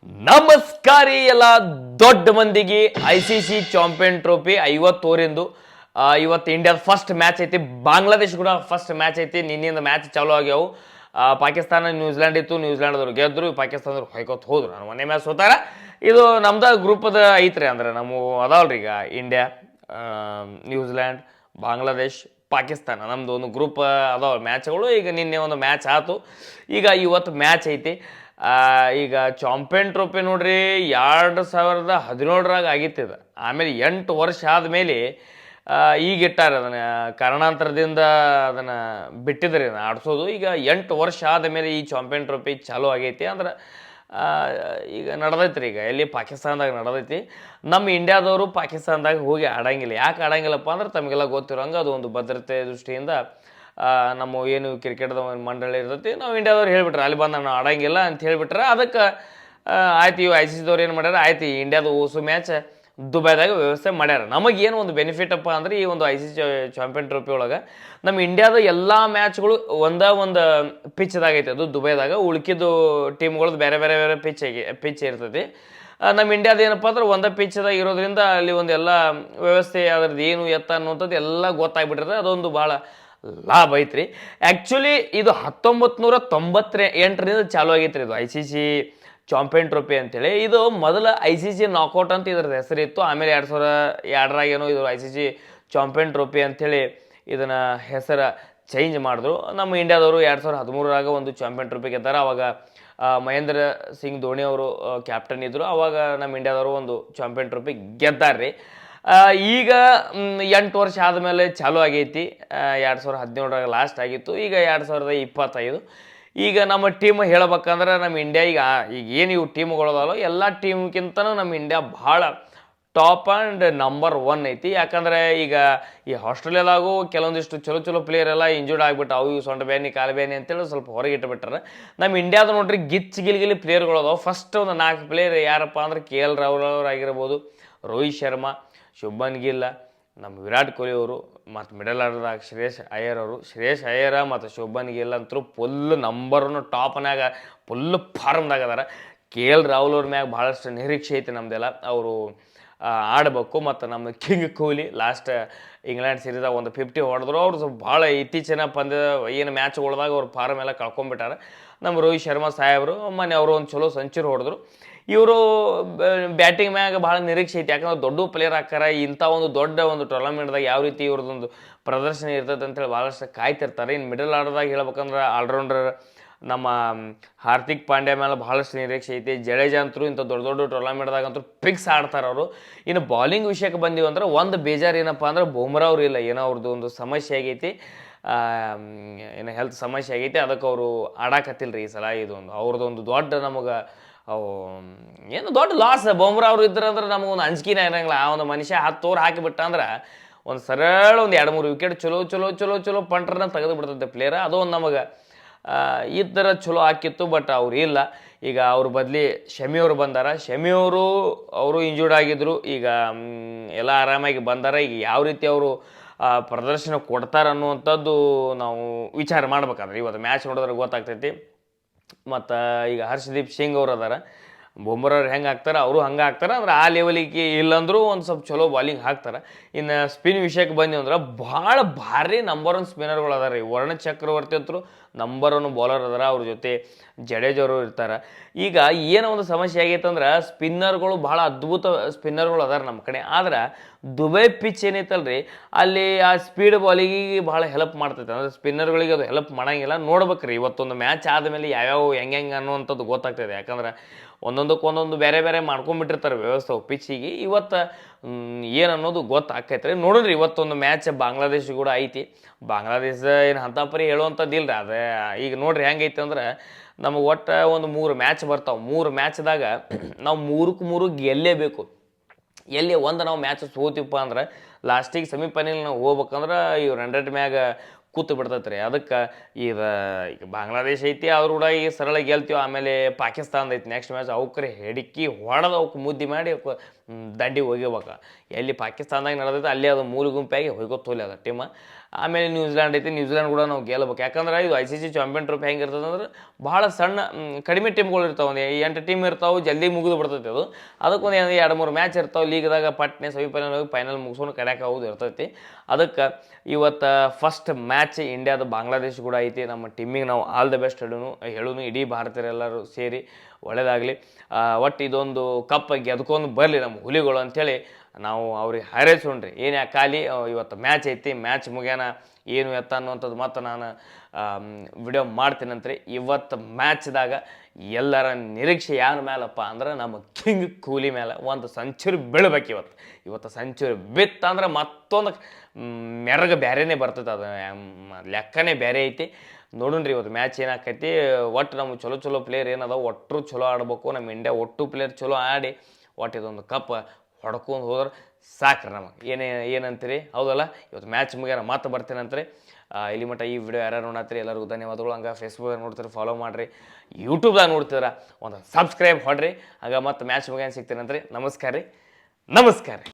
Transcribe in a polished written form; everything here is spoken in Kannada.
ನಮಸ್ಕಾರಿ ಎಲ್ಲ ದೊಡ್ಡ ಮಂದಿಗೆ ICC ಚಾಂಪಿಯನ್ ಟ್ರೋಫಿ 50 ಓವರಿಂದು ಇವತ್ತು ಇಂಡಿಯಾದ ಫಸ್ಟ್ ಮ್ಯಾಚ್ ಐತಿ. ಬಾಂಗ್ಲಾದೇಶ್ ಕೂಡ ಫಸ್ಟ್ ಮ್ಯಾಚ್ ಐತಿ. ನಿನ್ನೆಯಿಂದ ಮ್ಯಾಚ್ ಚಾಲೂ ಆಗ್ಯಾವು. ಪಾಕಿಸ್ತಾನ ನ್ಯೂಜಿಲ್ಯಾಂಡ್ ಇತ್ತು, ನ್ಯೂಜಿಲ್ಯಾಂಡ್ದವ್ರು ಗೆದ್ರು, ಪಾಕಿಸ್ತಾನದವ್ರು ಹೊಯ್ಕೋತ್ ಹೋದ್ರು. ನಾನು ಮೊನ್ನೆ ಮ್ಯಾಚ್ ಸೋತಾರ. ಇದು ನಮ್ದ ಗ್ರೂಪದ ಐತ್ರಿ. ಅಂದ್ರೆ ನಮ್ಮ ಅದಾವಲ್ರಿ ಈಗ ಇಂಡಿಯಾ, ನ್ಯೂಜಿಲ್ಯಾಂಡ್, ಬಾಂಗ್ಲಾದೇಶ್, ಪಾಕಿಸ್ತಾನ ನಮ್ದು ಒಂದು ಗ್ರೂಪ್ ಅದಾವ ಮ್ಯಾಚ್ಗಳು. ಈಗ ನಿನ್ನೆ ಒಂದು ಮ್ಯಾಚ್ ಆಯ್ತು, ಈಗ ಇವತ್ತು ಮ್ಯಾಚ್ ಐತಿ. ಈಗ ಚಾಂಪಿಯನ್ ಟ್ರೋಫಿ ನೋಡ್ರಿ 2017 ಆಗಿತ್ತಿದ. ಆಮೇಲೆ 8 ವರ್ಷ ಆದಮೇಲೆ ಈಗ ಇಟ್ಟಾರ ಅದನ್ನು, ಕಾರಣಾಂತರದಿಂದ ಅದನ್ನು ಬಿಟ್ಟಿದ್ರಿ ಆಡಿಸೋದು. ಈಗ 8 ವರ್ಷ ಆದಮೇಲೆ ಈ ಚಾಂಪಿಯನ್ ಟ್ರೋಫಿ ಚಾಲೂ ಆಗೈತಿ. ಅಂದ್ರೆ ಈಗ ನಡೆದೈತ್ರಿ. ಈಗ ಎಲ್ಲಿ ಪಾಕಿಸ್ತಾನದಾಗ ನಡೆದೈತಿ. ನಮ್ಮ ಇಂಡಿಯಾದವರು ಪಾಕಿಸ್ತಾನದಾಗ ಹೋಗಿ ಆಡಂಗಿಲ್ಲ. ಯಾಕೆ ಆಡಂಗಿಲ್ಲಪ್ಪ ಅಂದ್ರೆ ತಮಗೆಲ್ಲ ಗೊತ್ತಿರೋಂಗೆ ಅದು ಒಂದು ಭದ್ರತೆ ದೃಷ್ಟಿಯಿಂದ ನಮ್ಮ ಏನು ಕ್ರಿಕೆಟ್ದ ಮಂಡಳಿ ಇರ್ತೈತಿ, ನಾವು ಇಂಡಿಯಾದವ್ರು ಹೇಳ್ಬಿಟ್ರೆ ಅಲ್ಲಿ ಬಂದು ನಾವು ಆಡಂಗಿಲ್ಲ ಅಂತ ಹೇಳಿಬಿಟ್ರೆ, ಅದಕ್ಕೆ ಆಯ್ತು ಇವು ICCದವ್ರು ಏನು ಮಾಡ್ಯಾರ, ಆಯ್ತು ಈ ಇಂಡಿಯಾದ ಓಸು ಮ್ಯಾಚ್ ದುಬೈದಾಗ ವ್ಯವಸ್ಥೆ ಮಾಡ್ಯಾರ. ನಮಗೇನು ಒಂದು ಬೆನಿಫಿಟ್ ಅಪ್ಪ ಅಂದ್ರೆ ಈ ಒಂದು ICC ಚಾಂಪಿಯನ್ ಟ್ರೋಫಿ ಒಳಗೆ ನಮ್ಮ ಇಂಡಿಯಾದ ಎಲ್ಲ ಮ್ಯಾಚ್ಗಳು ಒಂದು ಪಿಚ್ದಾಗ ಐತೆ, ಅದು ದುಬೈದಾಗ. ಉಳ್ಕಿದ್ದು ಟೀಮ್ಗಳದ್ದು ಬೇರೆ ಬೇರೆ ಬೇರೆ ಪಿಚ್ ಇರ್ತೈತಿ. ನಮ್ಮ ಇಂಡಿಯಾದ ಏನಪ್ಪ ಅಂದ್ರೆ ಒಂದೇ ಪಿಚ್ದಾಗ ಇರೋದ್ರಿಂದ ಅಲ್ಲಿ ಒಂದು ಎಲ್ಲ ವ್ಯವಸ್ಥೆ ಅದ್ರದ್ದು ಏನು ಎತ್ತ ಅನ್ನುವಂಥದ್ದು ಎಲ್ಲ ಗೊತ್ತಾಗ್ಬಿಟ್ಟಿರ್ತದೆ. ಅದೊಂದು ಭಾಳ ಲಾಭ ಐತ್ರಿ. ಆ್ಯಕ್ಚುಲಿ ಇದು 1998ರಿಂದ ಚಾಲೂ ಆಗೈತ್ರಿ. ಇದು ICC ಚಾಂಪಿಯನ್ ಟ್ರೋಫಿ ಅಂತೇಳಿ. ಇದು ಮೊದಲ ICC ನಾಕೌಟ್ ಅಂತ ಇದ್ರದ್ದು ಹೆಸರಿತ್ತು. ಆಮೇಲೆ 2002 ಏನೋ ಇದು ICC ಚಾಂಪಿಯನ್ ಟ್ರೋಫಿ ಅಂಥೇಳಿ ಇದನ್ನು ಹೆಸರು ಚೇಂಜ್ ಮಾಡಿದ್ರು. ನಮ್ಮ ಇಂಡಿಯಾದವರು 2013 ಒಂದು ಚಾಂಪಿಯನ್ ಟ್ರೋಫಿ ಗೆದ್ದಾರೆ. ಅವಾಗ ಮಹೇಂದ್ರ ಸಿಂಗ್ ಧೋನಿ ಅವರು ಕ್ಯಾಪ್ಟನ್ ಇದ್ದರು. ಅವಾಗ ನಮ್ಮ ಇಂಡಿಯಾದವರು ಒಂದು ಚಾಂಪಿಯನ್ ಟ್ರೋಫಿ ಗೆದ್ದಾರ್ರಿ. ಈಗ 8 ವರ್ಷ ಆದಮೇಲೆ ಚಾಲೂ ಆಗೈತಿ. 2017 ಲಾಸ್ಟ್ ಆಗಿತ್ತು. ಈಗ 2025. ಈಗ ನಮ್ಮ ಟೀಮ್ ಹೇಳ್ಬೇಕಂದ್ರೆ ನಮ್ಮ ಇಂಡಿಯಾ ಈಗ ಏನು ಇವು ಟೀಮ್ಗಳದಾವಲ್ಲ, ಎಲ್ಲ ಟೀಮ್ಗಿಂತನೂ ನಮ್ಮ ಇಂಡಿಯಾ ಭಾಳ ಟಾಪ್ ಆ್ಯಂಡ್ ನಂಬರ್ 1 ಐತಿ. ಯಾಕಂದರೆ ಈಗ ಈ ಆಸ್ಟ್ರೇಲಿಯಾದಾಗೂ ಕೆಲವೊಂದಿಷ್ಟು ಚಲೋ ಪ್ಲೇಯರ್ ಎಲ್ಲ ಇಂಜೂರ್ಡ್ ಆಗಿಬಿಟ್ಟು, ಅವು ಇವು ಸೊಂಟ ಬ್ಯಾನಿ ಕಾಲು ಬ್ಯಾನಿ ಅಂತೇಳಿ ಸ್ವಲ್ಪ ಹೊರಗೆ ಇಟ್ಟುಬಿಟ್ಟಾರೆ. ನಮ್ಮ ಇಂಡಿಯಾದ ನೋಡ್ರಿ ಗಿಲಿ ಪ್ಲೇಯರ್ಗಳದಾವೆ. ಫಸ್ಟ್ ಒಂದು 4 ಪ್ಲೇಯರ್ ಯಾರಪ್ಪ ಅಂದ್ರೆ KL ರಾಹುಲ್ ಅವ್ರು ಆಗಿರ್ಬೋದು, ರೋಹಿತ್ ಶರ್ಮಾ, ಶುಭ್ಮನ್ ಗಿಲ್, ನಮ್ಮ ವಿರಾಟ್ ಕೊಹ್ಲಿ ಅವರು, ಮತ್ತು ಮಿಡಲ್ ಆರ್ಡರ್ದಾಗ ಶ್ರೇಯಸ್ ಅಯ್ಯರ್ ಮತ್ತು ಶುಭ್ಮನ್ ಗಿಲ್ ಅಂತರೂ ಫುಲ್ ನಂಬರ್ನು ಟಾಪ್ನಾಗ ಫುಲ್ ಫಾರ್ಮ್ದಾಗ ಅದಾರ. KL ರಾಹುಲ್ ಅವ್ರ ಮ್ಯಾಗ ಭಾಳಷ್ಟು ನಿರೀಕ್ಷೆ ಐತಿ ನಮ್ದೆಲ್ಲ. ಅವರು ಆಡಬೇಕು. ಮತ್ತು ನಮ್ಮ ಕಿಂಗ್ ಕೊಹ್ಲಿ ಲಾಸ್ಟ್ ಇಂಗ್ಲೆಂಡ್ ಸೀರೀಸ್ದಾಗ ಒಂದು 50 ಹೊಡೆದ್ರು. ಅವ್ರು ಸ್ವಲ್ಪ ಭಾಳ ಇತ್ತೀಚಿನ ಏನು ಮ್ಯಾಚ್ಗಳ್ದಾಗ ಅವ್ರು ಫಾರ್ಮ್ ಎಲ್ಲ ಕಳ್ಕೊಂಡ್ಬಿಟ್ಟಾರೆ. ನಮ್ಮ ರೋಹಿತ್ ಶರ್ಮಾ ಸಾಹೇಬರು ಮೊನ್ನೆ ಅವರು ಒಂದು ಚಲೋ ಸೆಂಚುರಿ ಹೊಡೆದ್ರು. ಇವರು ಬ್ಯಾಟಿಂಗ್ ಮ್ಯಾಗ ಭಾಳ ನಿರೀಕ್ಷೆ ಐತಿ. ಯಾಕಂದ್ರೆ ದೊಡ್ಡ ಪ್ಲೇಯರ್ ಹಾಕಾರ. ಇಂಥ ಒಂದು ದೊಡ್ಡ ಒಂದು ಟೂರ್ನಮೆಂಟ್ದಾಗ ಯಾವ ರೀತಿ ಇವ್ರದ್ದೊಂದು ಪ್ರದರ್ಶನ ಇರ್ತದೆ ಅಂತೇಳಿ ಭಾಳಷ್ಟು ಕಾಯ್ತಿರ್ತಾರೆ. ಇನ್ನು ಮಿಡಲ್ ಆರ್ಡರ್ದಾಗ ಹೇಳ್ಬೇಕಂದ್ರೆ ಆಲ್ರೌಂಡರ್ ನಮ್ಮ ಹಾರ್ದಿಕ್ ಪಾಂಡ್ಯ ಮೇಲೆ ಭಾಳಷ್ಟು ನಿರೀಕ್ಷೆ ಐತಿ. ಜಡೇಜಾ ಅಂತರೂ ಇಂಥ ದೊಡ್ಡ ಟೂರ್ನಮೆಂಟ್ದಾಗಂತೂ ಫಿಕ್ಸ್ ಆಡ್ತಾರೆ ಅವರು. ಇನ್ನು ಬಾಲಿಂಗ್ ವಿಷಯಕ್ಕೆ ಬಂದೀವಿ ಅಂದ್ರೆ ಒಂದು ಬೇಜಾರು ಏನಪ್ಪ ಅಂದ್ರೆ ಬುಮ್ರಾ ಅವ್ರು ಇಲ್ಲ. ಏನೋ ಅವ್ರದ್ದು ಒಂದು ಸಮಸ್ಯೆ ಆಗೈತಿ, ಏನೋ ಹೆಲ್ತ್ ಸಮಸ್ಯೆ ಆಗೈತಿ. ಅದಕ್ಕೆ ಅವರು ಆಡಾಕತ್ತಿಲ್ಲ ರೀ ಈ ಸಲ. ಇದೊಂದು ಅವ್ರದ್ದೊಂದು ದೊಡ್ಡ ನಮಗೆ ಅವು ಏನು ದೊಡ್ಡ ಲಾಸ್. ಬುಮ್ರಾ ಅವ್ರು ಇದ್ರಂದ್ರೆ ನಮಗೊಂದು ಅಂಜಿಕೆನ ಇರೋಂಗಿಲ್ಲ. ಆ ಒಂದು ಮನುಷ್ಯ 10 ಓವರ್ ಹಾಕಿಬಿಟ್ಟ ಅಂದ್ರೆ ಒಂದು ಸರಳ ಒಂದು 2-3 ವಿಕೆಟ್ ಚಲೋ ಪಂಟ್ರನ್ನ ತೆಗೆದು ಬಿಡ್ತೈತೆ ಪ್ಲೇಯರ್. ಅದು ಒಂದು ನಮಗೆ ಈ ಥರ ಚಲೋ ಹಾಕಿತ್ತು. ಬಟ್ ಅವ್ರು ಇಲ್ಲ. ಈಗ ಅವ್ರ ಬದಲಿ ಶಮಿ ಅವರು ಬಂದಾರ. ಶಮಿ ಅವರು ಇಂಜೂರ್ಡ್ ಆಗಿದ್ರು. ಈಗ ಎಲ್ಲ ಆರಾಮಾಗಿ ಬಂದಾರ. ಈಗ ಯಾವ ರೀತಿ ಅವರು ಪ್ರದರ್ಶನ ಕೊಡ್ತಾರೆ ಅನ್ನುವಂಥದ್ದು ನಾವು ವಿಚಾರ ಮಾಡ್ಬೇಕಂದ್ರೆ ಇವತ್ತು ಮ್ಯಾಚ್ ನೋಡಿದ್ರೆ ಗೊತ್ತಾಗ್ತೈತಿ. ಮತ್ತು ಈಗ ಹರ್ಷದೀಪ್ ಸಿಂಗ್ ಅವ್ರು ಅದಾರ. ಬುಮ್ರಾವ್ರು ಹೆಂಗೆ ಹಾಕ್ತಾರೆ ಅವರು ಹಂಗೆ ಹಾಕ್ತಾರೆ. ಅಂದ್ರೆ ಆ ಲೆವೆಲಿಗೆ ಇಲ್ಲಂದ್ರೂ ಒಂದು ಸ್ವಲ್ಪ ಚಲೋ ಬಾಲಿಂಗ್ ಹಾಕ್ತಾರೆ. ಇನ್ನು ಸ್ಪಿನ್ ವಿಷಯಕ್ಕೆ ಬಂದ್ವಿ ಅಂದ್ರೆ ಭಾಳ ಭಾರಿ ನಂಬರ್ 1 ಸ್ಪಿನ್ನರ್ಗಳು ಅದಾರ ರೀ. ವರುಣ ಚಕ್ರವರ್ತಿ ಅಂತರೂ ನಂಬರ್ 1 ಬೌಲರ್ ಅದಾರ. ಅವ್ರ ಜೊತೆ ಜಡೇಜವರು ಇರ್ತಾರೆ. ಈಗ ಏನೋ ಒಂದು ಸಮಸ್ಯೆ ಆಗೈತೆ ಅಂದ್ರೆ ಸ್ಪಿನ್ನರ್ಗಳು ಭಾಳ ಅದ್ಭುತ ಸ್ಪಿನ್ನರ್ಗಳು ಅದಾರ ನಮ್ಮ ಕಡೆ. ಆದ್ರೆ ದುಬೈ ಪಿಚ್ ಏನೈತಲ್ರಿ, ಅಲ್ಲಿ ಆ ಸ್ಪೀಡ್ ಬಾಲಿಗೆ ಭಾಳ ಹೆಲ್ಪ್ ಮಾಡ್ತೈತೆ. ಅಂದರೆ ಸ್ಪಿನ್ನರ್ಗಳಿಗೆ ಅದು ಹೆಲ್ಪ್ ಮಾಡಂಗಿಲ್ಲ. ನೋಡ್ಬೇಕ್ರಿ ಇವತ್ತೊಂದು ಮ್ಯಾಚ್ ಆದಮೇಲೆ ಯಾವ್ಯಾವ ಹೆಂಗೆ ಅನ್ನುವಂಥದ್ದು ಗೊತ್ತಾಗ್ತದೆ. ಯಾಕಂದ್ರೆ ಒಂದೊಂದು ಬೇರೆ ಮಾಡ್ಕೊಂಡ್ಬಿಟ್ಟಿರ್ತಾರೆ ವ್ಯವಸ್ಥೆ ಪಿಚ್ಚಿಗೆ. ಇವತ್ತು ಏನು ಅನ್ನೋದು ಗೊತ್ತಾಕೈತ್ರಿ. ನೋಡಿರಿ ಇವತ್ತೊಂದು ಮ್ಯಾಚ್ ಬಾಂಗ್ಲಾದೇಶ ಕೂಡ ಐತಿ. ಬಾಂಗ್ಲಾದೇಶ ಏನು ಅಂಥಪರಿ ಹೇಳುವಂಥದ್ದು ಇಲ್ಲರಿ. ಅದೇ ಈಗ ನೋಡ್ರಿ ಹೆಂಗೈತೆ ಅಂದ್ರೆ ನಮಗೆ ಒಟ್ಟು ಒಂದು 3 ಮ್ಯಾಚ್ ಬರ್ತಾವೆ. 3 ಮ್ಯಾಚ್ದಾಗ ನಾವು 3ಕ್ಕೆ 3 ಗೆಲ್ಲೇಬೇಕು. ಎಲ್ಲಿ ಒಂದು ನಾವು ಮ್ಯಾಚ್ ಸೋತಿಪ್ಪ ಅಂದ್ರೆ ಲಾಸ್ಟಿಗೆ ಸೆಮಿಫೈನಲ್ ನಾವು ಹೋಗ್ಬೇಕಂದ್ರೆ ಇವ್ರು 100 ಮ್ಯಾಗ ಕೂತು ಬಿಡ್ತೈತೆ ರೀ. ಅದಕ್ಕೆ ಈಗ ಬಾಂಗ್ಲಾದೇಶ ಐತಿ, ಅವ್ರು ಕೂಡ ಈಗ ಸರಳ ಗೆಲ್ತೀವಿ. ಆಮೇಲೆ ಪಾಕಿಸ್ತಾನದ ಐತಿ ನೆಕ್ಸ್ಟ್ ಮ್ಯಾಚ್. ಅವಕ್ರೆ ಹೆಡಿಕಿ ಹೊಡೆದು ಅವಕ್ಕೆ ಮುದ್ದೆ ಮಾಡಿ ದಂಡಿಗೆ ಹೋಗಿಬೇಕು. ಎಲ್ಲಿ ಪಾಕಿಸ್ತಾನದಾಗ ನಡೆದೈತೆ ಅಲ್ಲಿ ಅದು ಮೂಲ ಗುಂಪಾಗಿ ಹೋಗೋದು ತೋಲಿ ಅದ ಟೀಮ್. ಆಮೇಲೆ ನ್ಯೂಜಿಲ್ಯಾಂಡ್ ಐತಿ, ನ್ಯೂಜಿಲ್ಯಾಂಡ್ ಕೂಡ ನಾವು ಗೆಲ್ಲಬೇಕು. ಯಾಕಂದ್ರೆ ಇದು ICC ಚಾಂಪಿಯನ್ ಟ್ರೋಫಿ ಹೆಂಗೆ ಇರ್ತದೆ ಅಂದ್ರೆ ಭಾಳ ಸಣ್ಣ ಕಡಿಮೆ ಟೀಮ್ಗಳು ಇರ್ತಾವೆ, ಒಂದು 8 ಟೀಮ್ ಇರ್ತಾವೆ, ಜಲ್ದಿ ಮುಗಿದು ಬಿಡ್ತೈತಿ ಅದು. ಅದಕ್ಕೊಂದು 2-3 ಮ್ಯಾಚ್ ಇರ್ತಾವೆ ಲೀಗ್ದಾಗ, ಪಟ್ನೆ ಸೆಮಿಫೈನಲ್ ಹೋಗಿ ಫೈನಲ್ ಮುಗಿಸ್ಕೊಂಡು ಕಡ್ಯಾಕ ಹೋಗೋದು ಇರ್ತೈತಿ. ಅದಕ್ಕೆ ಇವತ್ತು ಫಸ್ಟ್ ಮ್ಯಾಚ್ ಇಂಡಿಯಾದ ಬಾಂಗ್ಲಾದೇಶ ಕೂಡ ಐತಿ. ನಮ್ಮ ಟೀಮಿಗೆ ನಾವು ಆಲ್ ದ ಬೆಸ್ಟ್ ಹೇಳೋನು ಇಡೀ ಭಾರತೀಯರೆಲ್ಲರೂ ಸೇರಿ ಒಳ್ಳೆಯದಾಗಲಿ. ಒಟ್ಟು ಇದೊಂದು ಕಪ್ ಗೆದ್ಕೊಂಡು ಬರಲಿ ನಮ್ಮ ಹುಲಿಗಳು ಅಂಥೇಳಿ ನಾವು ಅವ್ರಿಗೆ ಹಾರೈಸೋಣ್ರಿ. ಏನು ಖಾಲಿ ಇವತ್ತು ಮ್ಯಾಚ್ ಐತಿ, ಮ್ಯಾಚ್ ಮುಗ್ಯಾನ ಏನು ಎತ್ತ ಅನ್ನುವಂಥದ್ದು ಮತ್ತು ನಾನು ವಿಡಿಯೋ ಮಾಡ್ತೀನಂತ್ರಿ. ಇವತ್ತು ಮ್ಯಾಚ್ದಾಗ ಎಲ್ಲರ ನಿರೀಕ್ಷೆ ಯಾರ ಮೇಲಪ್ಪ ಅಂದ್ರೆ ನಮ್ಮ ಕಿಂಗ್ ಕೊಹ್ಲಿ ಮೇಲೆ ಒಂದು ಸೆಂಚುರಿ ಬೀಳ್ಬೇಕು. ಇವತ್ತು ಸೆಂಚುರಿ ಬಿತ್ತಂದ್ರೆ ಮತ್ತೊಂದು ಮೆರಗ ಬೇರೆನೇ ಬರ್ತೈತೆ, ಅದು ಲೆಕ್ಕನೇ ಬೇರೆ ಐತಿ. ನೋಡೋಣ್ರಿ ಇವತ್ತು ಮ್ಯಾಚ್ ಏನಾಕೈತಿ. ಒಟ್ಟು ನಮ್ಮ ಚಲೋ ಪ್ಲೇಯರ್ ಏನದಾವ ಒಟ್ಟರು ಚಲೋ ಆಡ್ಬೇಕು. ನಮ್ಮ ಇಂಡಿಯಾ ಒಟ್ಟು ಪ್ಲೇಯರ್ ಚಲೋ ಆಡಿ ಒಟ್ಟು ಇದೊಂದು ಕಪ್ ಹೊಡ್ಕೊಂಡು ಹೋದ್ರೆ ಸಾಕ್ರಿ ನಮಗೆ. ಏನಂತೀರಿ? ಹೌದಲ್ಲ, ಇವತ್ತು ಮ್ಯಾಚ್ ಮುಗಿಯಾರ ಮತ್ತೆ ಬರ್ತೀನಂತ್ರಿ. ಇಲ್ಲಿ ಮಟ್ಟ ಈ ವಿಡಿಯೋ ಯಾರು ನೋಡತ್ತೀರಿ ಎಲ್ಲರಿಗೂ ಧನ್ಯವಾದಗಳು. ಹಂಗೆ ಫೇಸ್ಬುಕ್ದಾಗ ನೋಡ್ತೀರಿ ಫಾಲೋ ಮಾಡಿರಿ, ಯೂಟ್ಯೂಬ್ದಾಗ ನೋಡ್ತಿದ್ರ ಒಂದು ಸಬ್ಸ್ಕ್ರೈಬ್ ಹೊಡ್ರಿ. ಹಂಗೆ ಮತ್ತೆ ಮ್ಯಾಚ್ ಮುಗಿಯಾನ ಸಿಗ್ತೀನಂತ್ರಿ. ನಮಸ್ಕಾರ ರೀ.